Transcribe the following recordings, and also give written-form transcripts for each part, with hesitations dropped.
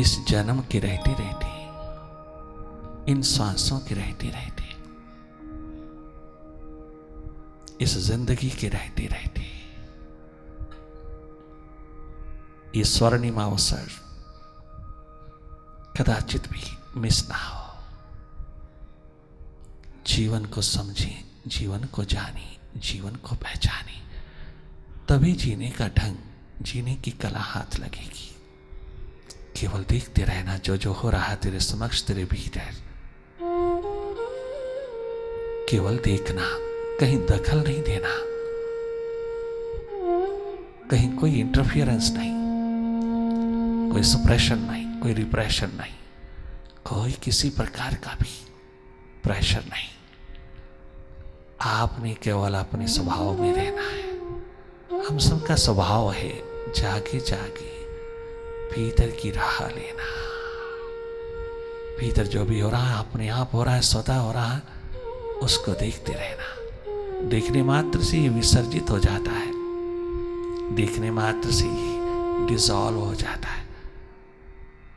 इस जन्म के रहते रहते, इन सांसों के रहते रहते, इस जिंदगी के रहते रहते, ये स्वर्णिम अवसर कदाचित भी मिस ना हो। जीवन को समझें, जीवन को जाने, जीवन को पहचाने, तभी जीने का ढंग, जीने की कला हाथ लगेगी। केवल देखते रहना जो जो हो रहा है तेरे समक्ष, तेरे भीतर, केवल देखना, कहीं दखल नहीं देना, कहीं कोई इंटरफियरेंस नहीं, कोई सप्रेशन नहीं, कोई रिप्रेशन नहीं, कोई किसी प्रकार का भी प्रेशर नहीं। आपने केवल अपने स्वभाव में रहना है। हम सबका स्वभाव है जागे जागे भीतर की राह लेना। भीतर जो भी हो रहा है अपने आप हो रहा है, स्वतः हो रहा है, उसको देखते रहना। देखने मात्र से ही विसर्जित हो जाता है, देखने मात्र से ही डिसॉल्व हो जाता है।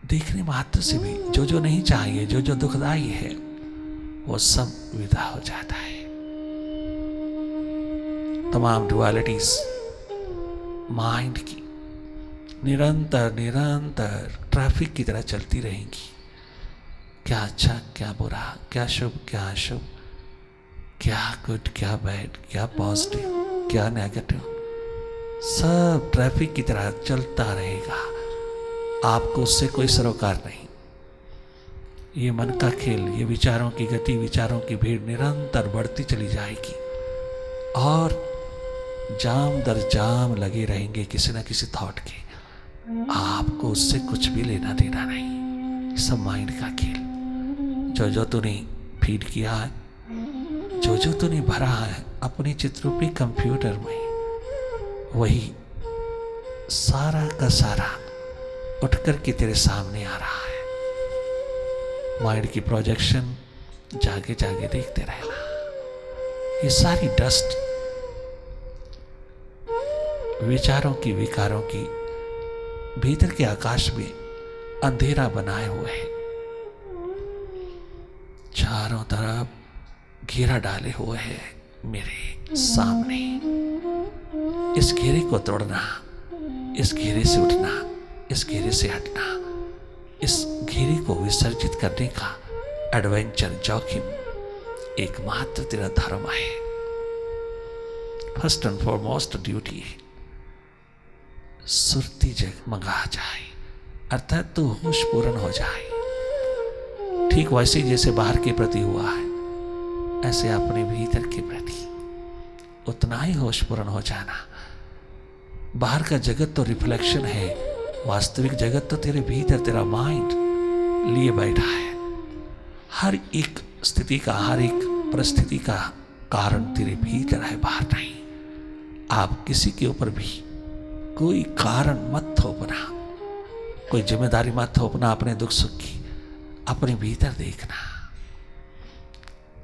देखने मात्र से भी जो जो नहीं चाहिए, जो जो दुखदाई है, वो सब विदा हो जाता है। तमाम डुअलिटीज माइंड की निरंतर निरंतर ट्रैफिक की तरह चलती रहेंगी। क्या अच्छा, क्या बुरा, क्या शुभ, क्या अशुभ, क्या गुड, क्या बैड, क्या पॉजिटिव, क्या नेगेटिव, सब ट्रैफिक की तरह चलता रहेगा। आपको उससे कोई सरोकार नहीं। ये मन का खेल, ये विचारों की गति, विचारों की भीड़ निरंतर बढ़ती चली जाएगी और जाम दर जाम लगे रहेंगे किसी न किसी थॉट के। आपको उससे कुछ भी लेना देना नहीं। सब माइंड का खेल। जो जो तूने फीड किया है, जो जो तूने भरा है अपने चित्रूपी कंप्यूटर में, वही सारा का सारा उठ करके तेरे सामने आ रहा है। माइंड की प्रोजेक्शन जागे जागे देखते रहना। ये सारी डस्ट विचारों की, विकारों की भीतर के आकाश में अंधेरा बनाए हुए है, चारों तरफ घेरा डाले हुए है मेरे सामने। इस घेरे को तोड़ना, इस घेरे से उठना, इस घेरे से हटना, इस घेरे को विसर्जित करने का एडवेंचर, जोखिम एकमात्र तेरा धर्म है। फर्स्ट एंड फॉरमोस्ट ड्यूटी है सुरती जगमगा जाए, अर्थात तू होश पूर्ण हो जाए। ठीक वैसे जैसे बाहर के प्रति हुआ है, ऐसे अपने भीतर के प्रति उतना ही होश पूर्ण हो जाना। बाहर का जगत तो रिफ्लेक्शन है, वास्तविक जगत तो तेरे भीतर, तेरा माइंड लिए बैठा है। हर एक स्थिति का, हर एक परिस्थिति का कारण तेरे भीतर है, बाहर नहीं। आप किसी के ऊपर भी कोई कारण मत थोपना, कोई जिम्मेदारी मत थोपना अपने दुख सुख की। अपने भीतर देखना,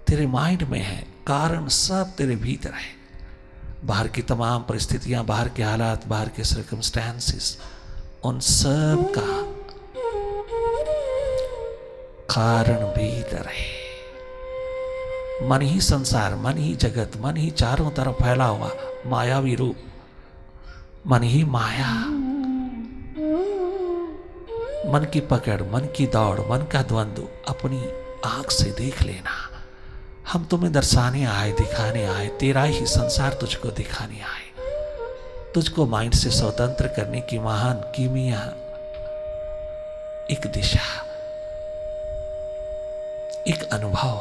तेरे माइंड में है कारण, सब तेरे भीतर है। बाहर की तमाम परिस्थितियां, बाहर के हालात, बाहर के सर्कमस्टेंसेस, उन सब का कारण भीतर है। मन ही संसार, मन ही जगत, मन ही चारों तरफ फैला हुआ मायावी रूप, मन ही माया। मन की पकड़, मन की दौड़, मन का द्वंद्व अपनी आंख से देख लेना। हम तुम्हें दर्शाने आए, दिखाने आए, तेरा ही संसार तुझको दिखाने आए। तुझको माइंड से स्वतंत्र करने की महान कीमिया, एक दिशा, एक अनुभव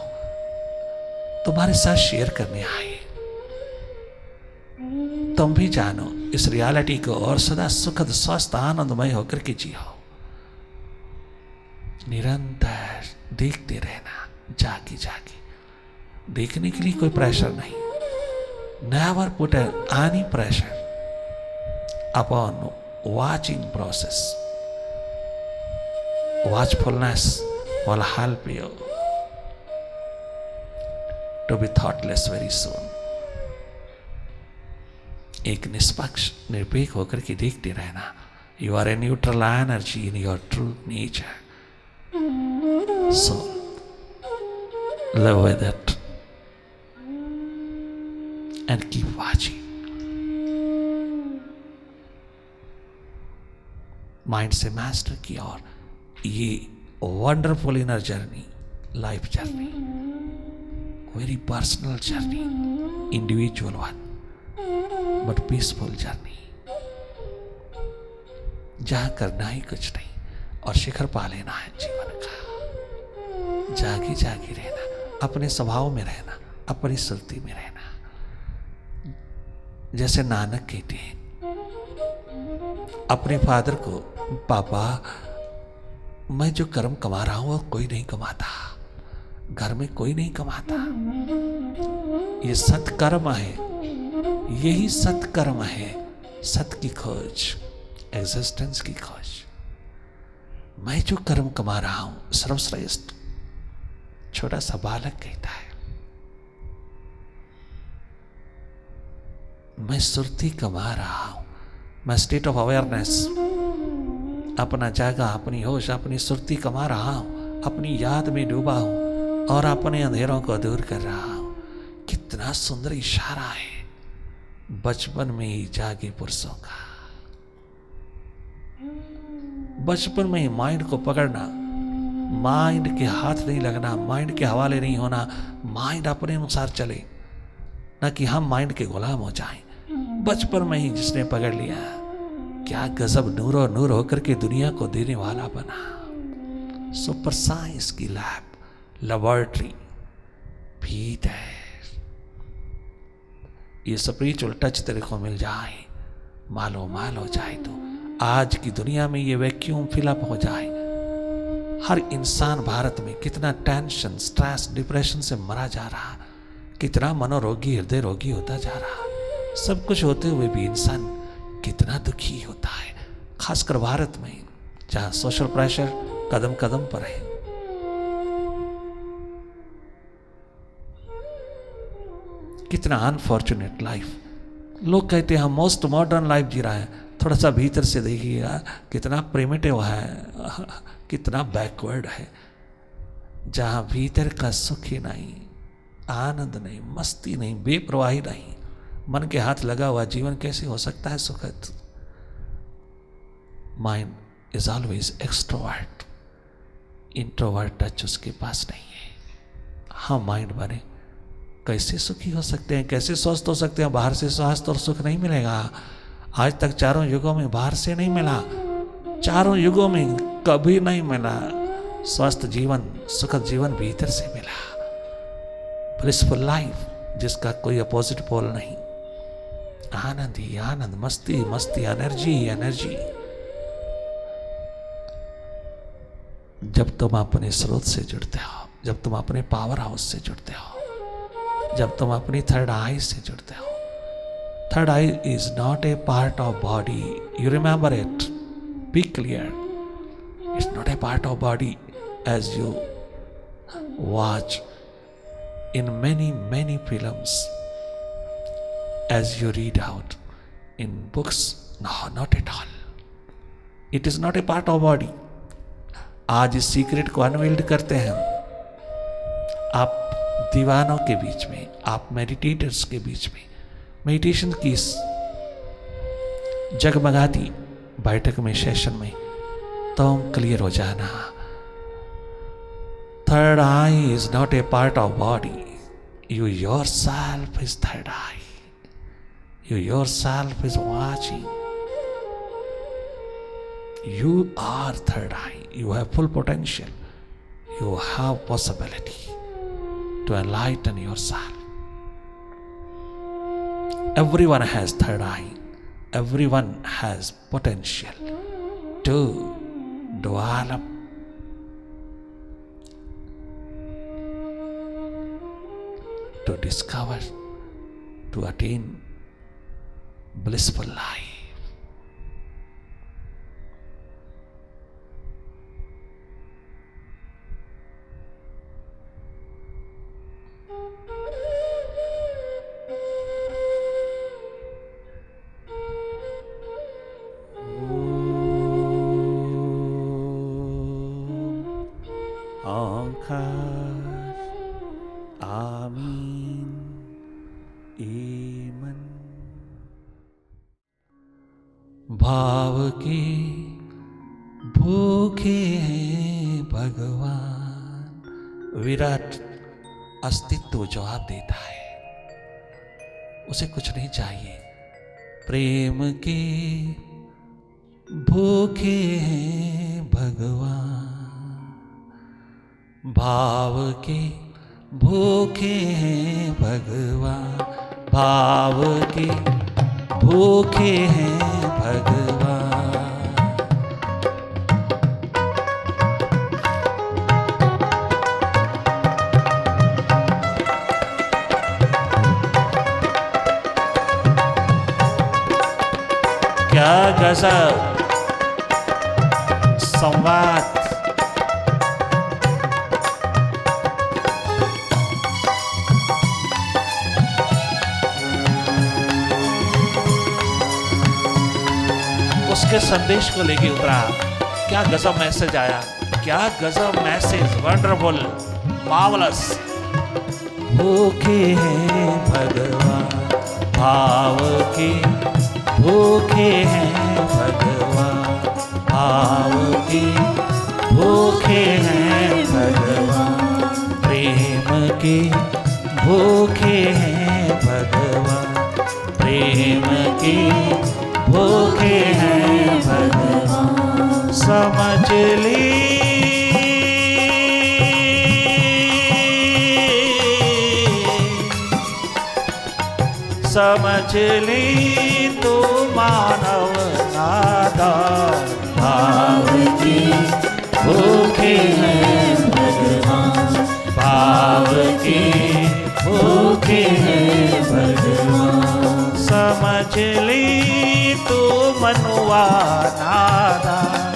तुम्हारे साथ शेयर करने आए। तुम भी जानो इस रियलिटी को और सदा सुखद, स्वस्थ, आनंदमय होकर के जियो। निरंतर देखते रहना, जागे जागे। देखने के लिए कोई प्रेशर नहीं। Never put any pressure upon watching process. Watchfulness will help you to be thoughtless very soon. एक निष्पक्ष, निरपेक्ष होकर के देखते रहना। You are a neutral energy in your true nature. So, live with it and keep watching. Mind से master की और ये wonderful inner journey, life journey, very personal journey, individual one but peaceful journey, जहां करना ही कुछ नहीं और शिखर पा लेना है जीवन का। जागी जागी रहना, अपने स्वभाव में रहना, अपनी सुरती में रहना। जैसे नानक कहते हैं अपने फादर को, पापा मैं जो कर्म कमा रहा हूं वो कोई नहीं कमाता, घर में कोई नहीं कमाता, ये सत्कर्म है, यही सत्कर्म है, सत्य की खोज, एग्जिस्टेंस की खोज। मैं जो कर्म कमा रहा हूं सर्वश्रेष्ठ। छोटा सा बालक कहता है मैं सुरती कमा रहा हूं, मैं स्टेट ऑफ अवेयरनेस, अपना जागा, अपनी होश, अपनी सुरती कमा रहा हूं, अपनी याद में डूबा हूं और अपने अंधेरों को दूर कर रहा हूं। कितना सुंदर इशारा है बचपन में ही जागे पुरुषों का। बचपन में ही माइंड को पकड़ना, माइंड के हाथ नहीं लगना, माइंड के हवाले नहीं होना, माइंड अपने अनुसार चले, ना कि हम माइंड के गुलाम हो जाएं। बचपन में ही जिसने पकड़ लिया, क्या गजब नूरो नूर होकर के दुनिया को देने वाला बना। सुपर साइंस की लैब, लेबोरेटरी, भीतर ये स्पिरिचुअल टच तेरे को मिल जाए, मालो माल हो जाए तो आज की दुनिया में ये वैक्यूम फिलअप हो जाए। हर इंसान भारत में कितना टेंशन, स्ट्रेस, डिप्रेशन से मरा जा रहा, कितना मनोरोगी, हृदय रोगी होता जा रहा। सब कुछ होते हुए भी इंसान कितना दुखी होता है, खासकर भारत में जहां सोशल प्रेशर कदम कदम पर है। कितना अनफॉर्चुनेट लाइफ। लोग कहते हैं हम मोस्ट मॉडर्न लाइफ जी रहा है, थोड़ा सा भीतर से देखिएगा कितना प्रिमिटिव है, कितना बैकवर्ड है, जहां भीतर का सुख ही नहीं, आनंद नहीं, मस्ती नहीं, बेप्रवाही नहीं, मन के हाथ लगा हुआ जीवन कैसे हो सकता है सुखद। Mind is always extrovert, introvert touch उसके पास नहीं है। हाँ माइंड बने, कैसे सुखी हो सकते हैं, कैसे स्वस्थ हो सकते हैं। बाहर से स्वास्थ्य और सुख नहीं मिलेगा। आज तक चारों युगों में बाहर से नहीं मिला, चारों युगों में कभी नहीं मिला। स्वस्थ जीवन, सुखद जीवन भीतर से मिला। ब्लिसफुल लाइफ जिसका कोई अपोजिट पोल नहीं, आनंद ही आनंद, मस्ती मस्ती, एनर्जी ही एनर्जी। जब तुम अपने स्रोत से जुड़ते हो, जब तुम अपने पावर हाउस से जुड़ते हो, जब तुम अपनी थर्ड आई से जुड़ते हो। Third eye is not a part of body, you remember it, be clear, it's not a part of body as you watch in many films, as you read out in books. No, not at all. It is not a part of body. आज इस secret को unveiled करते हैं आप दीवानों के बीच में, आप मेडिटेटर्स के बीच में, मेडिटेशन की इस जगमगाती बैठक में, सेशन में तुम क्लियर हो जाना। Third eye is not a part of body. You yourself is third eye. You yourself is watching. You are third eye. You have full potential. You have possibility to enlighten yourself. Everyone has third eye. Everyone has potential to develop to discover, to attain blissful life. निराकार। आमीन। ईमन। भाव के भूखे हैं भगवान। विराट अस्तित्व जवाब देता है, उसे कुछ नहीं चाहिए। प्रेम के भूखे हैं भगवान। भाव के भूखे हैं भगवान। भाव के भूखे हैं भगवान। क्या गजब संवाद। उसके संदेश को लेके उतरा। क्या गजब मैसेज आया, क्या गजब मैसेज, वंडरफुल, मार्वलस। भूखे हैं भगवान। भाव के भूखे हैं भगवान। भाव के भूखे हैं भगवान। प्रेम के भूखे हैं भगवान। प्रेम के भूखे हैं भगवान। समझ ली समझ ली तू मानव नादान। भाव के भूखे हैं भगवान। भाव के भूखे हैं भगवान। समझ ली तू मनुआ नादान।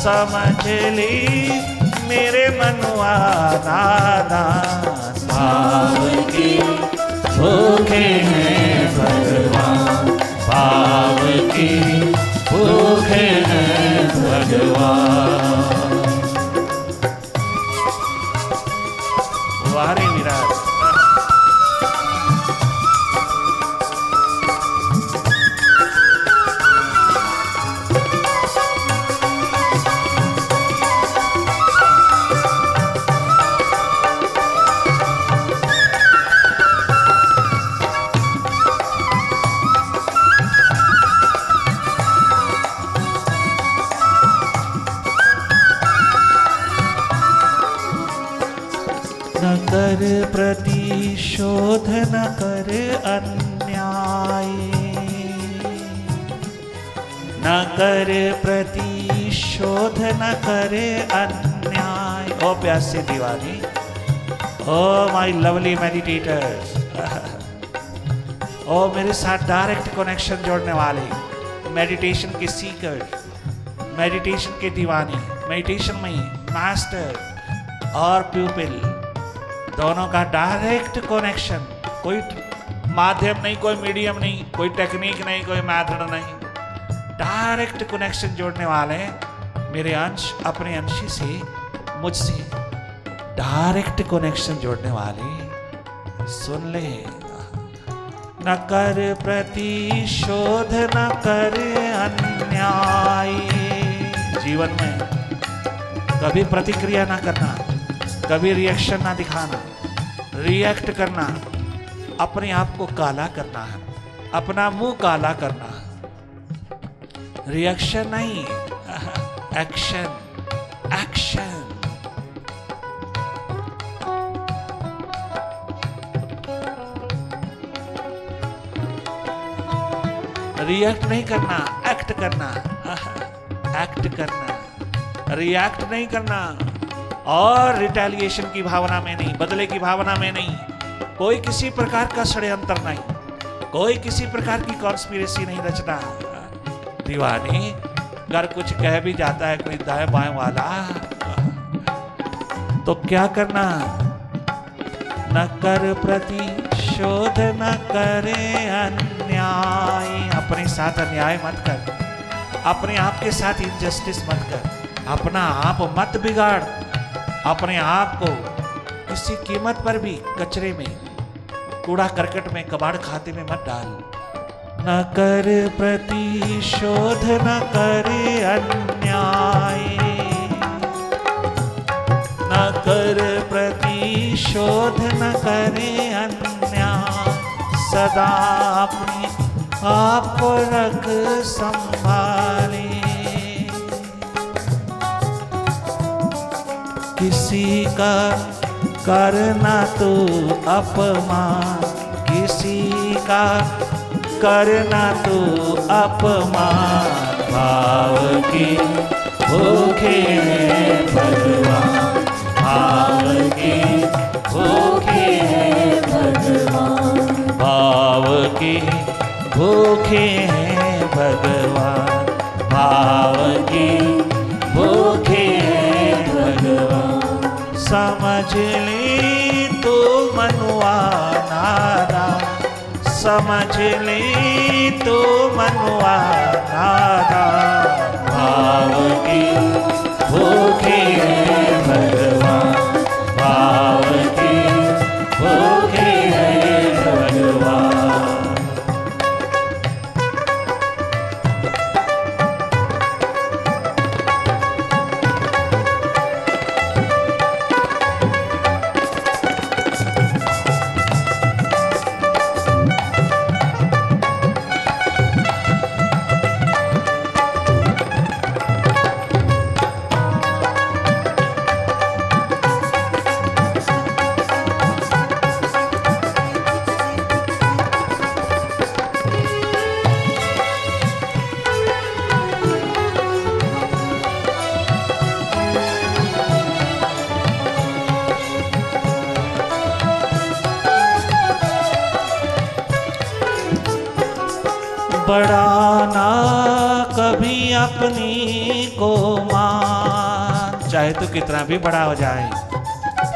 समझ ली मेरे मनुआ नादान। भाव के भूखे हैं भगवान। भाव के भूखे हैं भगवान। वारे विराट। न कर प्रतिशोध न कर अन्याय। न कर प्रतिशोध न कर अन्याय। ओ प्यासे दीवानी, ओ माय लवली मेडिटेटर्स, ओ मेरे साथ डायरेक्ट कनेक्शन जोड़ने वाले, मेडिटेशन के सीकर, मेडिटेशन के दीवाने, मेडिटेशन में मास्टर और प्यूपिल दोनों का डायरेक्ट कनेक्शन। कोई माध्यम नहीं, कोई मीडियम नहीं, कोई टेक्निक नहीं, कोई मेथड नहीं। डायरेक्ट कनेक्शन जोड़ने वाले मेरे अंश अपने अंश से मुझसे डायरेक्ट कनेक्शन जोड़ने वाले सुन ले। न कर प्रतिशोध न कर अन्याय। जीवन में कभी प्रतिक्रिया ना करना, कभी रिएक्शन ना दिखाना। रिएक्ट करना, अपने आप को काला करना है, अपना मुंह काला करना। रिएक्शन नहीं, एक्शन, एक्शन। रिएक्ट नहीं करना, एक्ट करना, एक्ट करना, रिएक्ट नहीं करना। और रिटेलिएशन की भावना में नहीं, बदले की भावना में नहीं, कोई किसी प्रकार का षड्यंत्र नहीं, कोई किसी प्रकार की कॉन्स्पिरेसी नहीं रचना। दीवानी अगर कुछ कह भी जाता है कोई दाएं बाएं वाला, तो क्या करना? न कर प्रतिशोध न करे अन्याय। अपने साथ अन्याय मत कर, अपने आप के साथ इनजस्टिस मत कर, अपना आप मत बिगाड़। अपने आप को किसी कीमत पर भी कचरे में, कूड़ा करकट में, कबाड़ खाते में मत डाल। न कर प्रतिशोध, न करे अन्याय, न कर प्रतिशोध, न करे अन्याय, सदा अपनी आप को रख संभाले। किसी का करना तो अपमान, किसी का करना तो अपमान, भाव के भूखे हैं भगवान, भाव के भूखे हैं भगवान, भाव के भूखे हैं भगवान, भाव के भूखे हैं भगवान। समझ ले तो मनुआ नादान, समझ ले तो मनुआ नादान, भाव के भूखे हैं भगवान, भाव के भूखे हैं भगवान। बढ़ाना कभी अपनी को मान, चाहे तो कितना भी बड़ा हो जाए,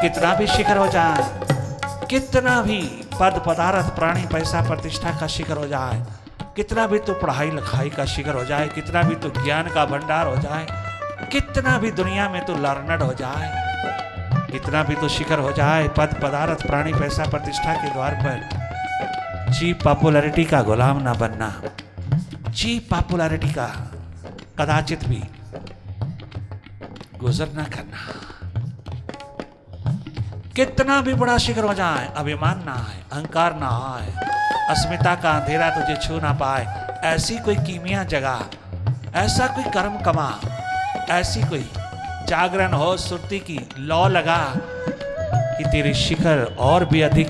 कितना भी शिखर हो जाए, कितना भी पद पदार्थ प्राणी पैसा प्रतिष्ठा का शिखर हो जाए, कितना भी तो पढ़ाई लिखाई का शिखर हो जाए, कितना भी तो ज्ञान का भंडार हो जाए, कितना भी दुनिया में तो लर्नड हो जाए, कितना भी तो शिखर हो जाए, पद पदार्थ प्राणी पैसा प्रतिष्ठा के द्वार पर चीप पॉपुलैरिटी का गुलाम ना बनना, चीप पॉपुलैरिटी का कदाचित भी गुजर ना करना। कितना भी बड़ा शिखर हो जाए, अभिमान ना आए, अहंकार ना आए, अस्मिता का अंधेरा तुझे छू ना पाए, ऐसी कोई कीमिया जगा, ऐसा कोई कर्म कमा, ऐसी कोई जागरण हो, सुरती की लौ लगा कि तेरे शिखर और भी अधिक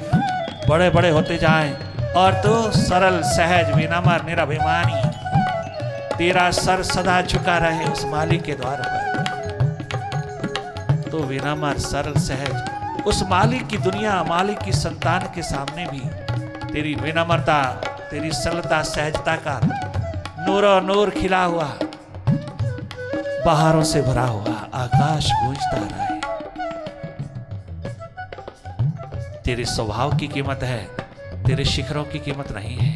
बड़े बड़े होते जाएं और तो सरल सहज विनम्र निरभिमानी, तेरा सर सदा झुका रहे उस मालिक के द्वार पर। तो विनम्र सरल सहज उस मालिक की दुनिया, मालिक की संतान के सामने भी तेरी विनम्रता, तेरी सरलता, सहजता का नूरो नूर खिला हुआ, बहारों से भरा हुआ आकाश गूंजता रहे। तेरे स्वभाव की कीमत है, तेरे शिखरों की कीमत नहीं है।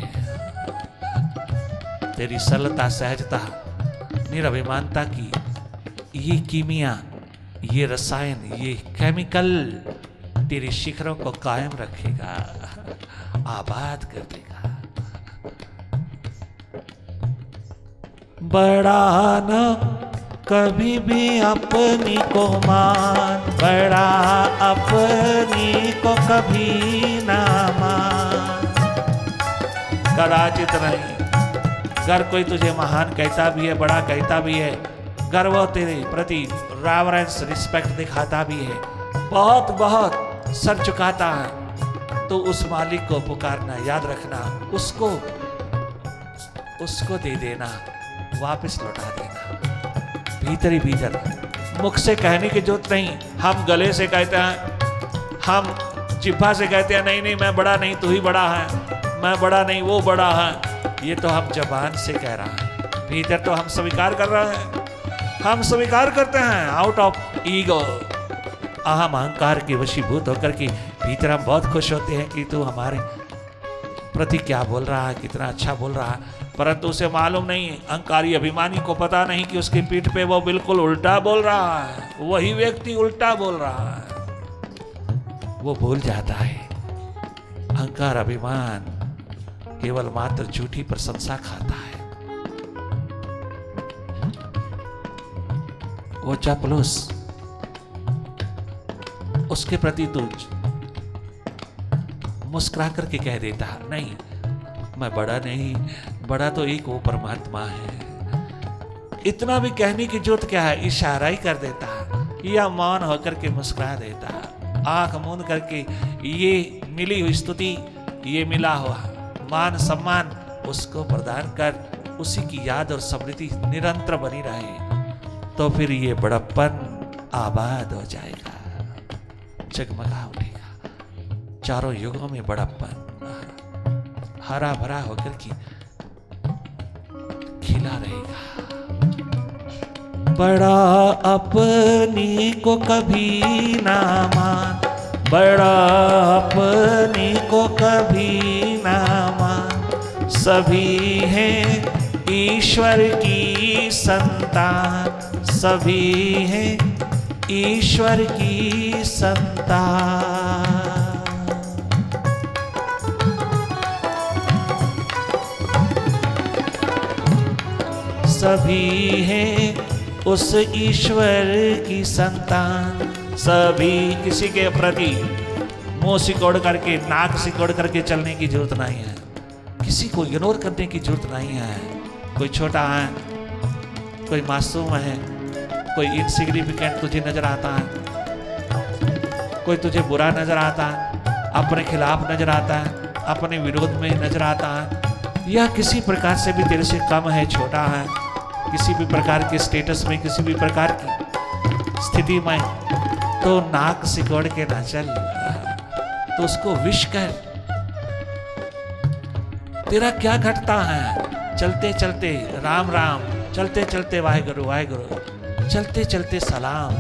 तेरी सरलता, सहजता, निरभिमानता की ये कीमिया, ये रसायन, ये केमिकल तेरे शिखरों को कायम रखेगा, आबाद कर देगा। बढ़ाना कभी भी अपनी को मान, बड़ा अपनी को कभी ना मान, कदाचित नहीं। अगर कोई तुझे महान कहता भी है, बड़ा कहता भी है, अगर वो तेरे प्रति रेवरेंस, रिस्पेक्ट दिखाता भी है, बहुत बहुत सर झुकाता है, तो उस मालिक को पुकारना, याद रखना, उसको दे देना, वापस लौटा देना, भीतर ही भीतर। मुख से कहने की जरूरत नहीं, हम गले से कहते हैं, हम जिह्वा से कहते हैं नहीं नहीं मैं बड़ा नहीं, तू ही बड़ा है, मैं बड़ा नहीं वो बड़ा है, ये तो हम जबान से कह रहा है, भीतर तो हम स्वीकार कर रहे हैं, हम स्वीकार करते हैं आउट ऑफ ईगो, अहम अहंकार के वशीभूत होकर के भीतर हम बहुत खुश होते हैं कि तू हमारे प्रति क्या बोल रहा है, कितना अच्छा बोल रहा है, परंतु उसे मालूम नहीं, अहंकारी अभिमानी को पता नहीं कि उसकी पीठ पे वो बिल्कुल उल्टा बोल रहा है, वही व्यक्ति उल्टा बोल रहा है। वो भूल जाता है अहंकार अभिमान केवल मात्र झूठी प्रशंसा खाता है। वो चापलूस, उसके प्रति तू मुस्कुरा करके कह देता, नहीं मैं बड़ा नहीं, बड़ा तो एक वो परमात्मा है। इतना भी कहने की जरूरत क्या है, इशारा ही कर देता या मौन होकर के मुस्कुरा देता, आंख मूंद करके ये मिली हुई स्तुति, ये मिला हुआ मान सम्मान उसको प्रदान कर, उसी की याद और स्मृति निरंतर बनी रहे, तो फिर ये बड़प्पन आबाद हो जाएगा, जगमगा उठेगा। चारों युगों में बड़प्पन हरा भरा होकर की खिला रहेगा। बड़ा अपनी को कभी ना मान, बड़ा अपनी को कभी ना मान, सभी हैं ईश्वर की संतान, सभी हैं ईश्वर की संतान। सभी हैं उस ईश्वर की संतान, सभी किसी के प्रति मुंह सिकोड़ करके, नाक सिकोड़ करके चलने की जरूरत नहीं है, किसी को इग्नोर करने की जरूरत नहीं है। कोई छोटा है, कोई मासूम है, कोई इनसिग्निफिकेंट तुझे नजर आता है, कोई तुझे बुरा नजर आता है, अपने खिलाफ नजर आता है, अपने विरोध में नजर आता है, या किसी प्रकार से भी तेरे से कम है, छोटा है, किसी भी प्रकार के स्टेटस में, किसी भी प्रकार की स्थिति में, तो नाक सिकोड़ के ना चल, तो उसको विश कर। तेरा क्या घटता है, चलते चलते राम राम, चलते चलते वाहेगुरु वाहेगुरु, चलते चलते सलाम,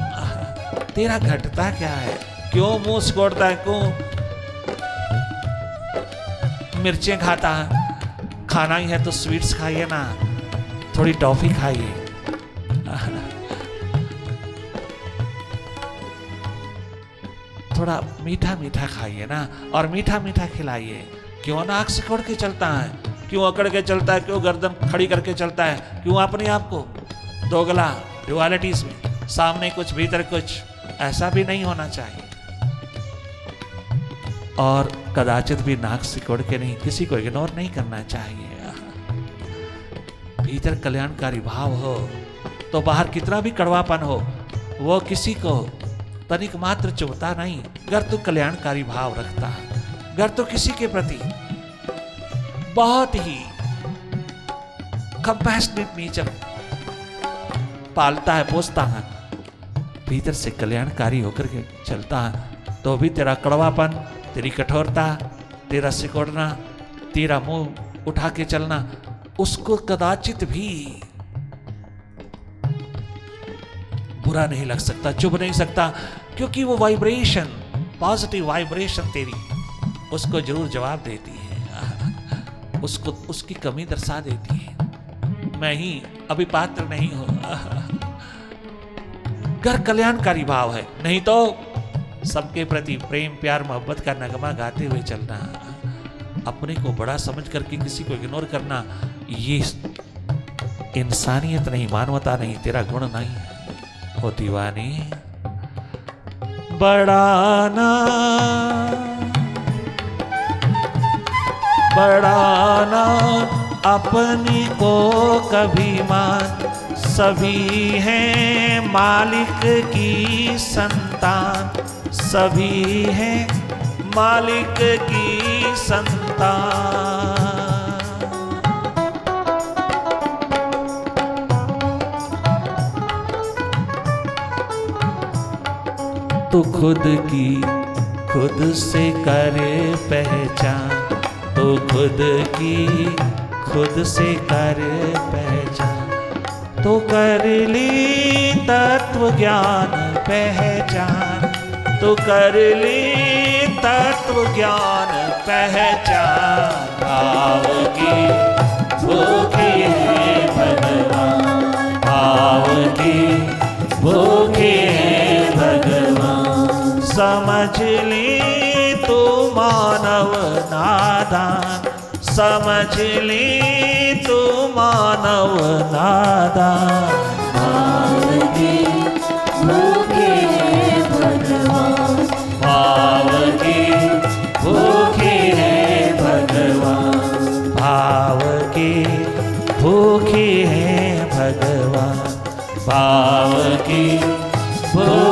तेरा घटता क्या है? क्यों मुंह सिकोड़ता है, क्यों मिर्चें खाता है? खाना ही है तो स्वीट्स खाइए ना, थोड़ी टॉफी खाइए, थोड़ा मीठा मीठा खाइए ना, और मीठा मीठा खिलाइए। क्यों नाक सिकोड़ के चलता है, क्यों अकड़ के चलता है, क्यों गर्दन खड़ी करके चलता है, क्यों अपने आप को दोगला ड्युअलिटीज में, सामने कुछ भीतर कुछ, ऐसा भी नहीं होना चाहिए। और कदाचित भी नाक सिकोड़ के नहीं, किसी को इग्नोर नहीं करना चाहिए। भीतर कल्याणकारी भाव हो तो बाहर कितना भी कड़वापन हो वो किसी को तनिक मात्र चुभता नहीं। अगर तू कल्याणकारी भाव रखता है, अगर तू किसी के प्रति बहुत ही कंपैशनेट नेचर पालता है, पोसता है, भीतर से कल्याणकारी होकर के चलता है, तो भी तेरा कड़वापन, तेरी कठोरता, तेरा सिकोड़ना, तेरा मुंह उठा के चलना, उसको कदाचित भी बुरा नहीं लग सकता, चुभ नहीं सकता, क्योंकि वो वाइब्रेशन, पॉजिटिव वाइब्रेशन तेरी उसको जरूर जवाब देती है, उसको उसकी कमी दर्शा देती है। मैं ही अभी पात्र नहीं हूं, घर कल्याणकारी भाव है, नहीं तो सबके प्रति प्रेम प्यार मोहब्बत का नगमा गाते हुए चलना, अपने को बड़ा समझ करके किसी को इग्नोर करना, ये इंसानियत नहीं, मानवता नहीं, तेरा गुण नहीं है। ओ दीवानी, बढ़ाना बढ़ाना अपनी को कभी मान, सभी हैं मालिक की संतान, सभी हैं मालिक की संतान। तू खुद की खुद से करे पहचान, तू खुद की खुद से करे पहचान, तो कर ली तत्व ज्ञान पहचान, तो कर ली तत्व ज्ञान पहचान। भाव की भूखे हैं भगवान, भाव के भूखे हैं भगवान। समझ ले तो मानव नादान, समझ ले तो मानव नादान, भाव के भूखे हैं भगवान, भाव के भूखे हैं भगवान, भाव के भूखे हैं भगवान, भाव के भूखे